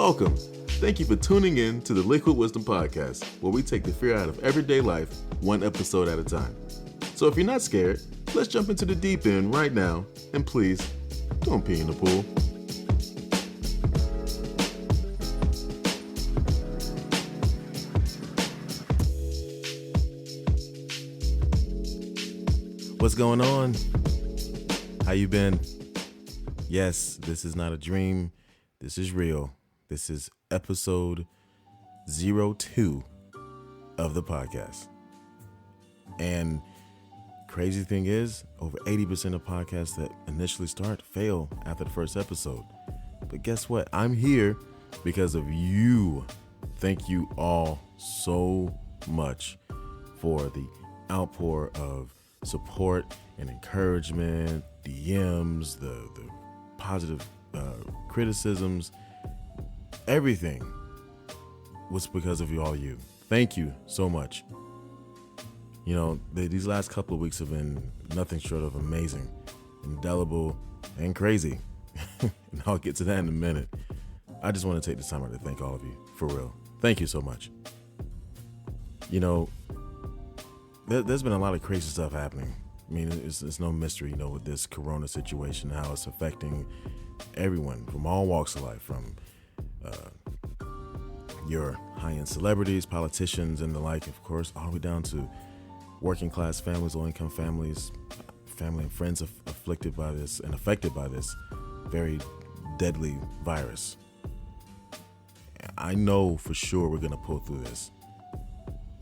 Welcome. Thank you for tuning in to the Liquid Wisdom Podcast, where we take the fear out of everyday life, one episode at a time. So if you're not scared, let's jump into the deep end right now, and please, don't pee in the pool. What's going on? How you been? Yes, this is not a dream. This is real. This is episode 02 of the podcast. And crazy thing is, over 80% of podcasts that initially start fail after the first episode. But guess what? I'm here because of you. Thank you all so much for the outpour of support and encouragement, DMs, the positive criticisms. Everything was because of you. Thank you so much. You know, these last couple of weeks have been nothing short of amazing, indelible, and crazy. And I'll get to that in a minute. I just want to take this time out to thank all of you, for real. Thank you so much. You know, there's been a lot of crazy stuff happening. I mean, it's no mystery, you know, with this corona situation, how it's affecting everyone from all walks of life, from your high-end celebrities, politicians, and the like, of course, all the way down to working class families, low-income families, family and friends afflicted by this and affected by this very deadly virus. I know for sure we're going to pull through this.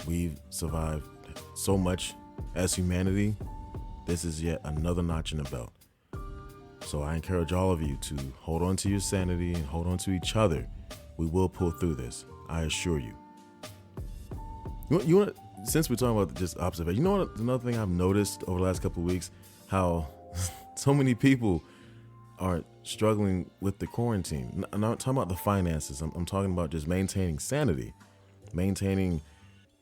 We've survived so much as humanity. This is yet another notch in the belt. So I encourage all of you to hold on to your sanity and hold on to each other. We will pull through this, I assure you. You want, since we're talking about just observation, you know what? Another thing I've noticed over the last couple of weeks, how so many people are struggling with the quarantine. I'm not talking about the finances. I'm talking about just maintaining sanity, maintaining,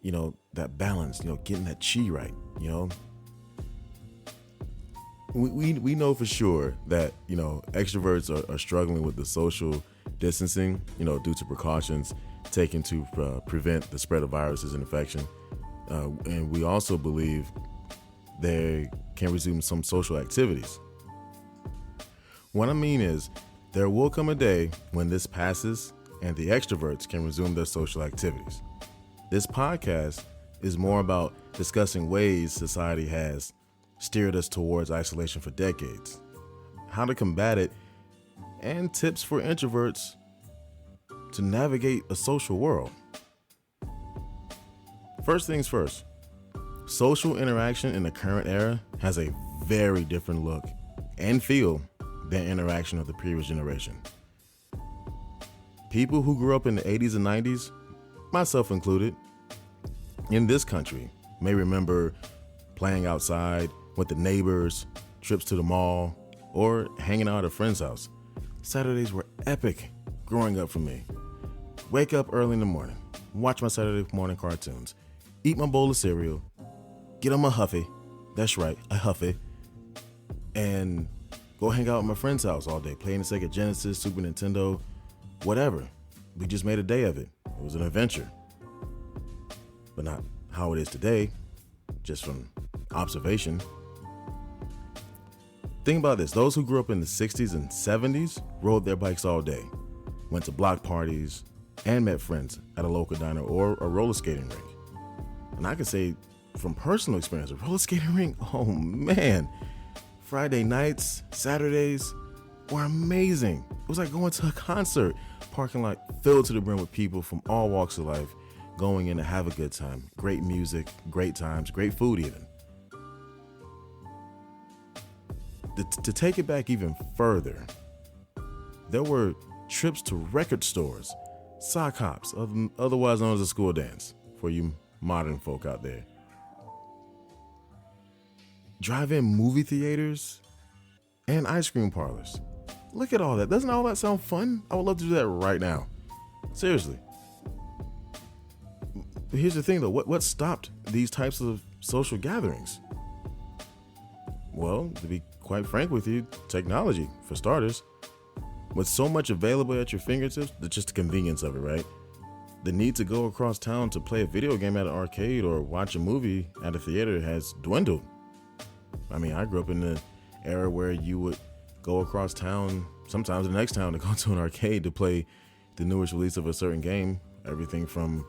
you know, that balance, you know, getting that chi right, you know. We know for sure that, you know, extroverts are struggling with the social distancing, you know, due to precautions taken to prevent the spread of viruses and infection. And we also believe they can resume some social activities. What I mean is, there will come a day when this passes and the extroverts can resume their social activities. This podcast is more about discussing ways society has steered us towards isolation for decades, how to combat it, and tips for introverts to navigate a social world. First things first, social interaction in the current era has a very different look and feel than interaction of the previous generation. People who grew up in the 80s and 90s, myself included, in this country may remember playing outside with the neighbors, trips to the mall, or hanging out at a friend's house. Saturdays were epic growing up for me. Wake up early in the morning, watch my Saturday morning cartoons, eat my bowl of cereal, get on my Huffy, that's right, a Huffy, and go hang out at my friend's house all day, playing the Sega Genesis, Super Nintendo, whatever. We just made a day of it. It was an adventure. But not how it is today, just from observation. Think about this. Those who grew up in the 60s and 70s rode their bikes all day, went to block parties, and met friends at a local diner or a roller skating rink. And I can say from personal experience, a roller skating rink, oh man, Friday nights, Saturdays were amazing. It was like going to a concert, parking lot filled to the brim with people from all walks of life, going in to have a good time. Great music, great times, great food even. To take it back even further, there were trips to record stores, sock hops, otherwise known as a school dance, for you modern folk out there. Drive-in movie theaters and ice cream parlors. Look at all that. Doesn't all that sound fun? I would love to do that right now. Seriously. But here's the thing though, what stopped these types of social gatherings? Well, to be quite frank with you, technology, for starters. With so much available at your fingertips, it's just the convenience of it, right? The need to go across town to play a video game at an arcade or watch a movie at a theater has dwindled. I mean, I grew up in the era where you would go across town, sometimes the next town, to go to an arcade to play the newest release of a certain game. Everything from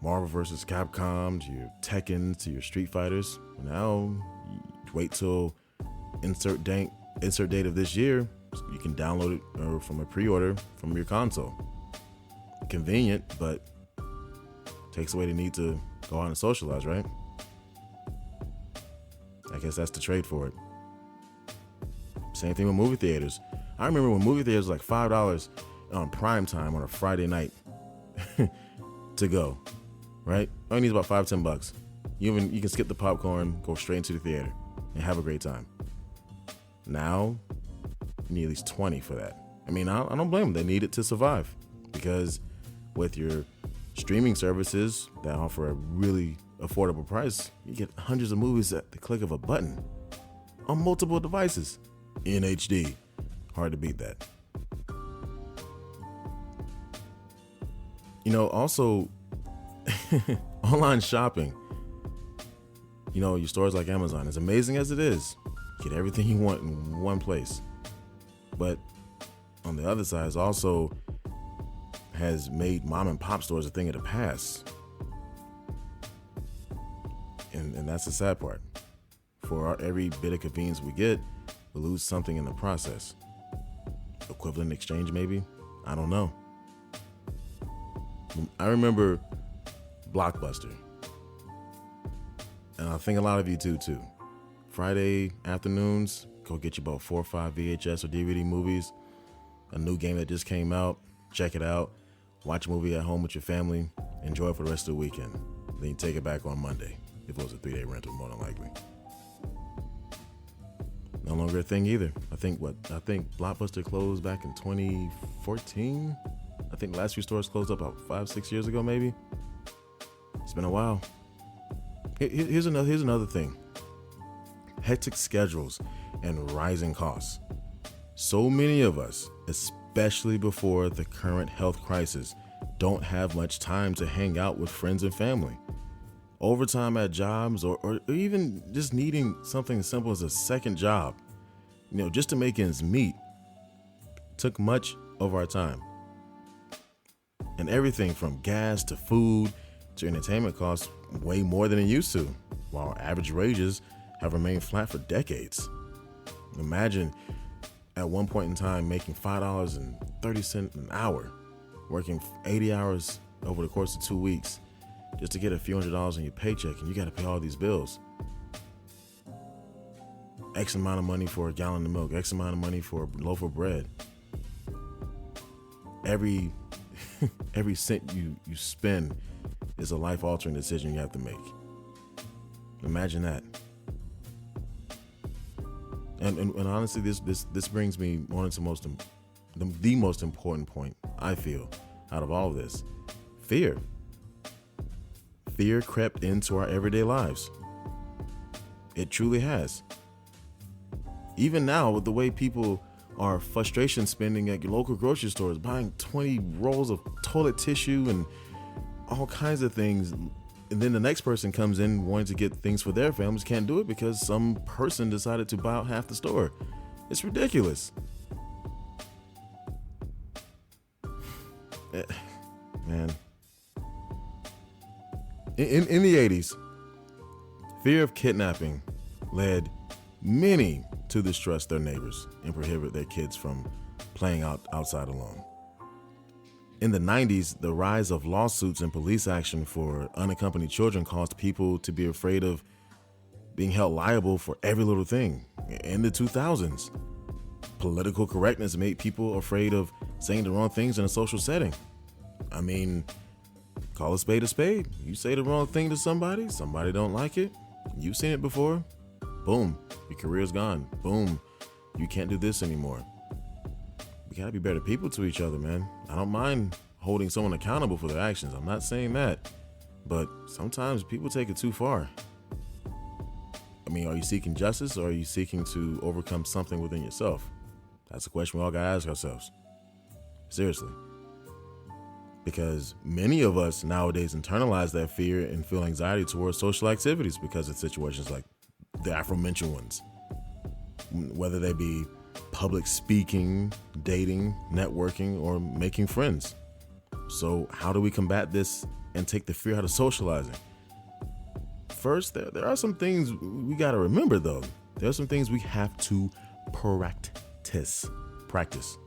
Marvel vs. Capcom to your Tekken to your Street Fighters. Now, you wait till insert date of this year, you can download it from a pre-order from your console. Convenient, but takes away the need to go out and socialize, right? I guess that's the trade for it. Same thing with movie theaters. I remember when movie theaters was like $5 on prime time on a Friday night to go, right? All you need is about $5-10. You can skip the popcorn, go straight into the theater, and have a great time. Now, you need at least 20 for that. I mean, I don't blame them. They need it to survive, because with your streaming services that offer a really affordable price, you get hundreds of movies at the click of a button on multiple devices in HD. Hard to beat that. Also, online shopping. Your stores like Amazon, as amazing as it is, you get everything you want in one place. But on the other side, it also has made mom and pop stores a thing of the past. And that's the sad part. For every bit of convenience we get, we lose something in the process. Equivalent exchange, maybe? I don't know. I remember Blockbuster. And I think a lot of you do too. Friday afternoons, go get you about 4 or 5 VHS or DVD movies. A new game that just came out, check it out. Watch a movie at home with your family. Enjoy it for the rest of the weekend. Then you take it back on Monday, if it was a 3-day rental, more than likely. No longer a thing either. I think Blockbuster closed back in 2014. I think the last few stores closed up about 5-6 years ago, maybe. It's been a while. Here's another thing. Hectic schedules and rising costs. So many of us, especially before the current health crisis, don't have much time to hang out with friends and family. Overtime at jobs or even just needing something as simple as a second job, just to make ends meet, took much of our time. And everything from gas to food to entertainment costs way more than it used to, while average wages have remained flat for decades. Imagine at one point in time making $5.30 an hour, working 80 hours over the course of 2 weeks just to get a few $100s in your paycheck, and you got to pay all these bills. X amount of money for a gallon of milk, X amount of money for a loaf of bread. Every cent you spend is a life-altering decision you have to make. Imagine that. And honestly, this brings me on to the most important point, I feel, out of all of this. Fear. Fear crept into our everyday lives. It truly has. Even now, with the way people are frustration spending at your local grocery stores, buying 20 rolls of toilet tissue and all kinds of things, and then the next person comes in wanting to get things for their families, can't do it because some person decided to buy out half the store. It's ridiculous. Man. In the 80s, fear of kidnapping led many to distrust their neighbors and prohibit their kids from playing outside alone. In the 90s, the rise of lawsuits and police action for unaccompanied children caused people to be afraid of being held liable for every little thing. In the 2000s, political correctness made people afraid of saying the wrong things in a social setting. I mean, call a spade a spade. You say the wrong thing to somebody don't like it. You've seen it before. Boom, your career's gone. Boom, you can't do this anymore. We gotta be better people to each other, man. I don't mind holding someone accountable for their actions. I'm not saying that. But sometimes people take it too far. I mean, are you seeking justice or are you seeking to overcome something within yourself? That's a question we all got to ask ourselves. Seriously. Because many of us nowadays internalize that fear and feel anxiety towards social activities because of situations like the aforementioned ones. Whether they be public speaking, dating, networking, or making friends. So how do we combat this and take the fear out of socializing? First, there are some things we got to remember, though. There are some things we have to practice.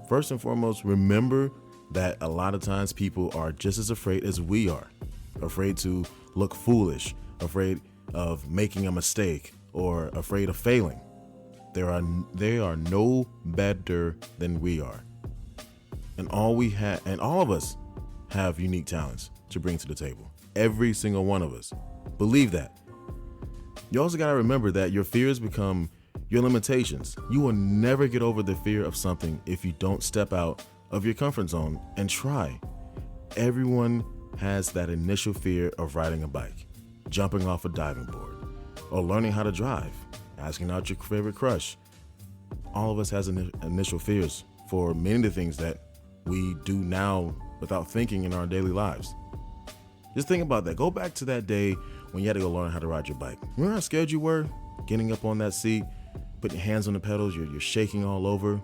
First and foremost, remember that a lot of times people are just as afraid as we are. Afraid to look foolish, afraid of making a mistake, or afraid of failing. They are no better than we are. And all of us have unique talents to bring to the table. Every single one of us. Believe that. You also got to remember that your fears become your limitations. You will never get over the fear of something if you don't step out of your comfort zone and try. Everyone has that initial fear of riding a bike, jumping off a diving board, or learning how to drive, asking out your favorite crush. All of us has initial fears for many of the things that we do now without thinking in our daily lives. Just think about that. Go back to that day when you had to go learn how to ride your bike. Remember how scared you were? Getting up on that seat, putting your hands on the pedals, you're shaking all over.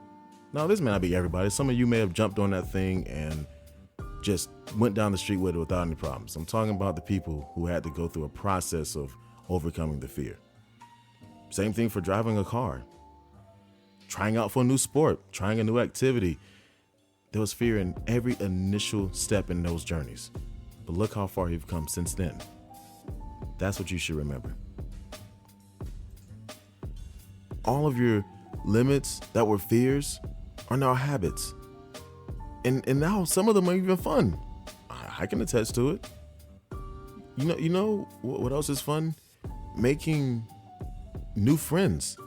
Now, this may not be everybody. Some of you may have jumped on that thing and just went down the street with it without any problems. I'm talking about the people who had to go through a process of overcoming the fear. Same thing for driving a car, trying out for a new sport, trying a new activity. There was fear in every initial step in those journeys. But look how far you've come since then. That's what you should remember. All of your limits that were fears are now habits. And now some of them are even fun. I can attest to it. You know what else is fun? Making new friends.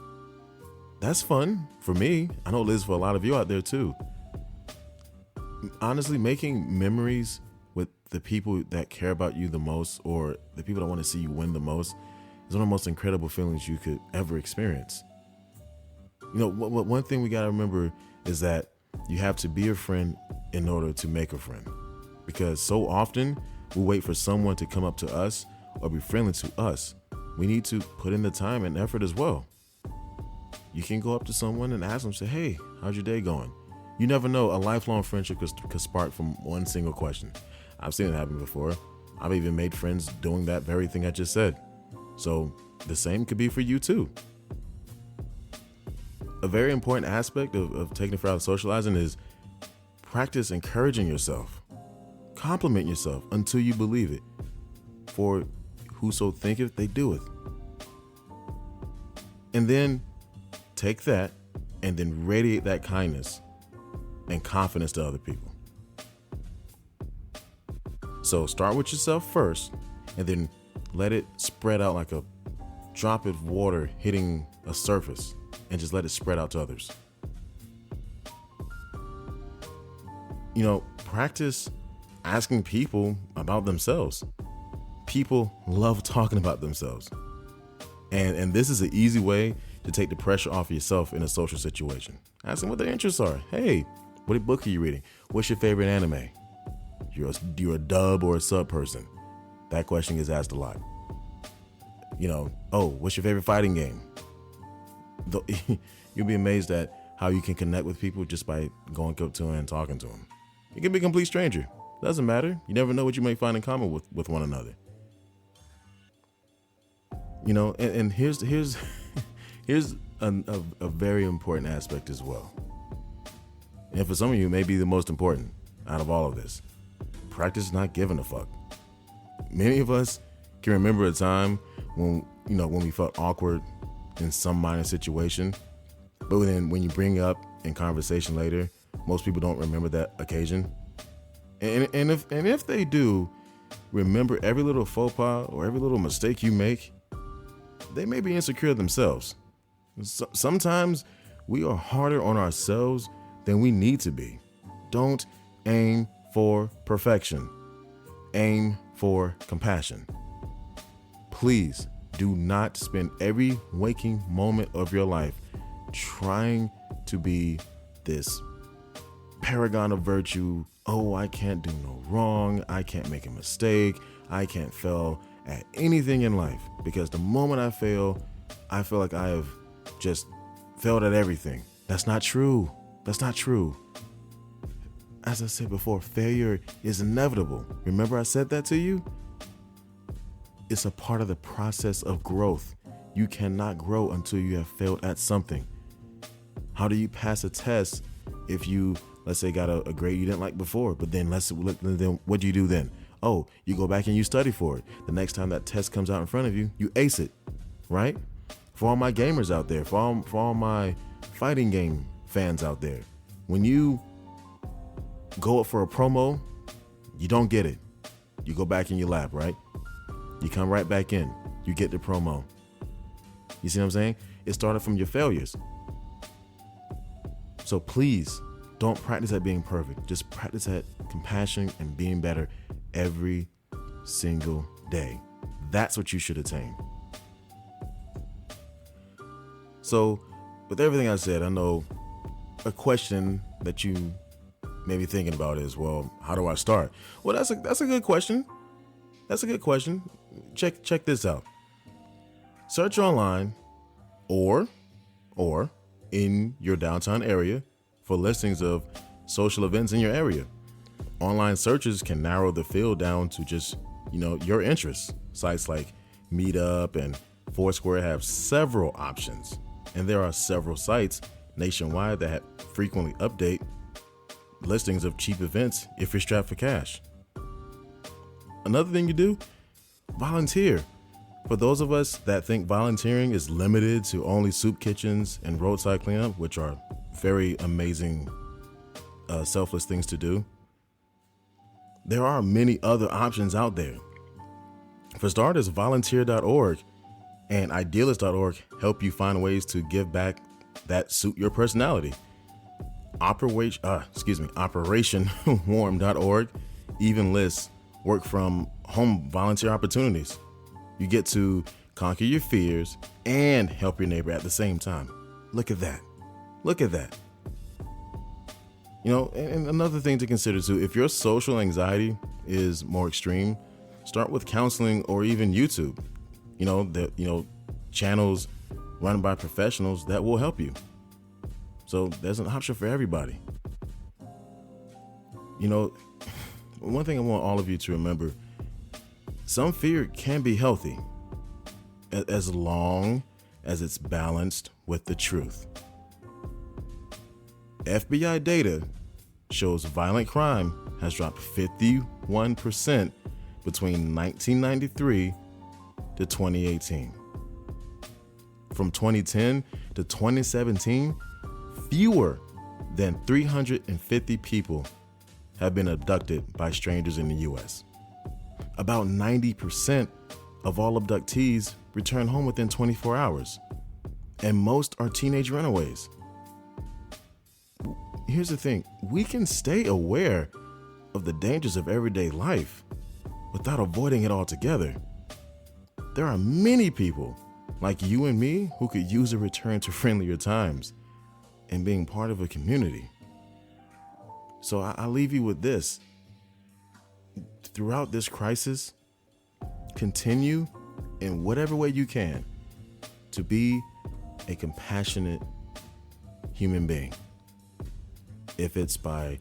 That's fun for me. I know it is for a lot of you out there too. Honestly, making memories with the people that care about you the most, or the people that want to see you win the most, is one of the most incredible feelings you could ever experience. You know, one thing we got to remember is that you have to be a friend in order to make a friend. Because so often we wait for someone to come up to us or be friendly to us. We need to put in the time and effort as well. You can go up to someone and ask them, say, hey, how's your day going? You never know, a lifelong friendship could spark from one single question. I've seen it happen before. I've even made friends doing that very thing I just said. So the same could be for you too. A very important aspect of taking the fear out of socializing is practice encouraging yourself. Compliment yourself until you believe it. For whoso thinketh, they doeth. And then take that and then radiate that kindness and confidence to other people. So start with yourself first and then let it spread out like a drop of water hitting a surface, and just let it spread out to others. You know, practice asking people about themselves. People love talking about themselves. And this is an easy way to take the pressure off yourself in a social situation. Ask them what their interests are. Hey, what book are you reading? What's your favorite anime? You're a dub or a sub person. That question gets asked a lot. You know, oh, what's your favorite fighting game? You'll be amazed at how you can connect with people just by going up to them and talking to them. You can be a complete stranger. Doesn't matter. You never know what you may find in common with one another. You know, and here's a very important aspect as well. And for some of you, it may be the most important out of all of this. Practice not giving a fuck. Many of us can remember a time when we felt awkward in some minor situation, but then when you bring up in conversation later, most people don't remember that occasion. And if they do, remember every little faux pas or every little mistake you make, they may be insecure themselves. Sometimes we are harder on ourselves than we need to be. Don't aim for perfection. Aim for compassion. Please do not spend every waking moment of your life trying to be this paragon of virtue. Oh, I can't do no wrong. I can't make a mistake. I can't fail at anything in life, because the moment I fail, I feel like I have just failed at everything. That's not true. That's not true. As I said before, failure is inevitable. Remember I said that to you? It's a part of the process of growth. You cannot grow until you have failed at something. How do you pass a test if you, let's say, got a grade you didn't like before, but then then what do you do then? Oh, you go back and you study for it. The next time that test comes out in front of you, you ace it, right? For all my gamers out there, for all my fighting game fans out there, when you go up for a promo, you don't get it. You go back in your lab, right? You come right back in. You get the promo. You see what I'm saying? It started from your failures. So please don't practice at being perfect. Just practice at compassion and being better every single day. That's what you should attain. So with everything I said, I know a question that you may be thinking about is, well, how do I start? Well, that's a good question. That's a good question. Check this out. Search online or in your downtown area for listings of social events in your area. Online searches can narrow the field down to just, your interests. Sites like Meetup and Foursquare have several options, and there are several sites nationwide that frequently update listings of cheap events if you're strapped for cash. Another thing you do, volunteer. For those of us that think volunteering is limited to only soup kitchens and roadside cleanup, which are very amazing, selfless things to do, there are many other options out there. For starters, volunteer.org and idealist.org help you find ways to give back that suit your personality. OperationWarm.org even lists work from home volunteer opportunities. You get to conquer your fears and help your neighbor at the same time. Look at that. Look at that. And another thing to consider too, if your social anxiety is more extreme, start with counseling or even YouTube. Channels run by professionals that will help you. So there's an option for everybody. One thing I want all of you to remember, some fear can be healthy as long as it's balanced with the truth. FBI data shows violent crime has dropped 51% between 1993 to 2018. From 2010 to 2017, fewer than 350 people have been abducted by strangers in the U.S. About 90% of all abductees return home within 24 hours, and most are teenage runaways. Here's the thing, we can stay aware of the dangers of everyday life without avoiding it altogether. There are many people like you and me who could use a return to friendlier times and being part of a community. So I leave you with this. Throughout this crisis, continue in whatever way you can to be a compassionate human being. If it's by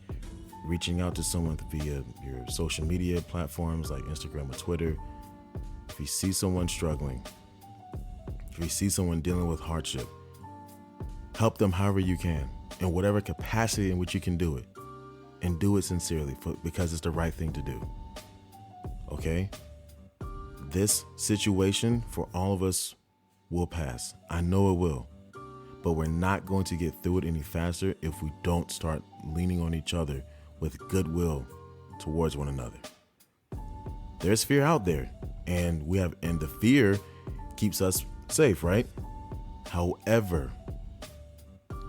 reaching out to someone via your social media platforms like Instagram or Twitter, if you see someone struggling, if you see someone dealing with hardship, help them however you can, in whatever capacity in which you can do it, and do it sincerely because it's the right thing to do. Okay? This situation for all of us will pass. I know it will. But we're not going to get through it any faster if we don't start leaning on each other with goodwill towards one another. There's fear out there, and the fear keeps us safe, right? However,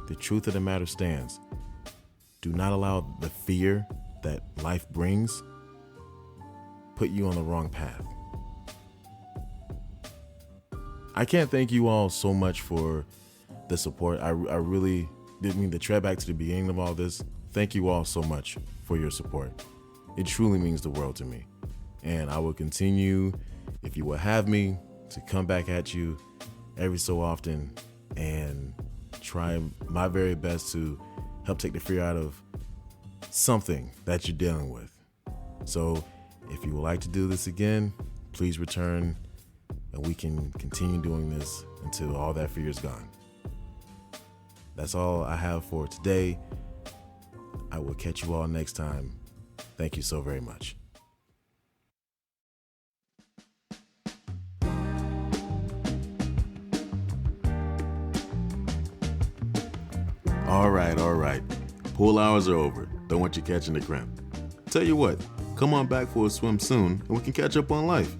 the truth of the matter stands. Do not allow the fear that life brings put you on the wrong path. I can't thank you all so much for the support. I really didn't mean to tread back to the beginning of all this. Thank you all so much for your support. It truly means the world to me. And I will continue, if you will have me, to come back at you every so often and try my very best to help take the fear out of something that you're dealing with. So if you would like to do this again, please return and we can continue doing this until all that fear is gone. That's all I have for today. I will catch you all next time. Thank you so very much. All right. Pool hours are over. Don't want you catching the cramp. Tell you what, come on back for a swim soon and we can catch up on life.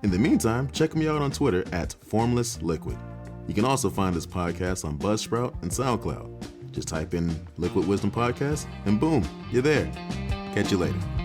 In the meantime, check me out on Twitter at FormlessLiquid. You can also find this podcast on Buzzsprout and SoundCloud. Just type in Liquid Wisdom Podcast and boom, you're there. Catch you later.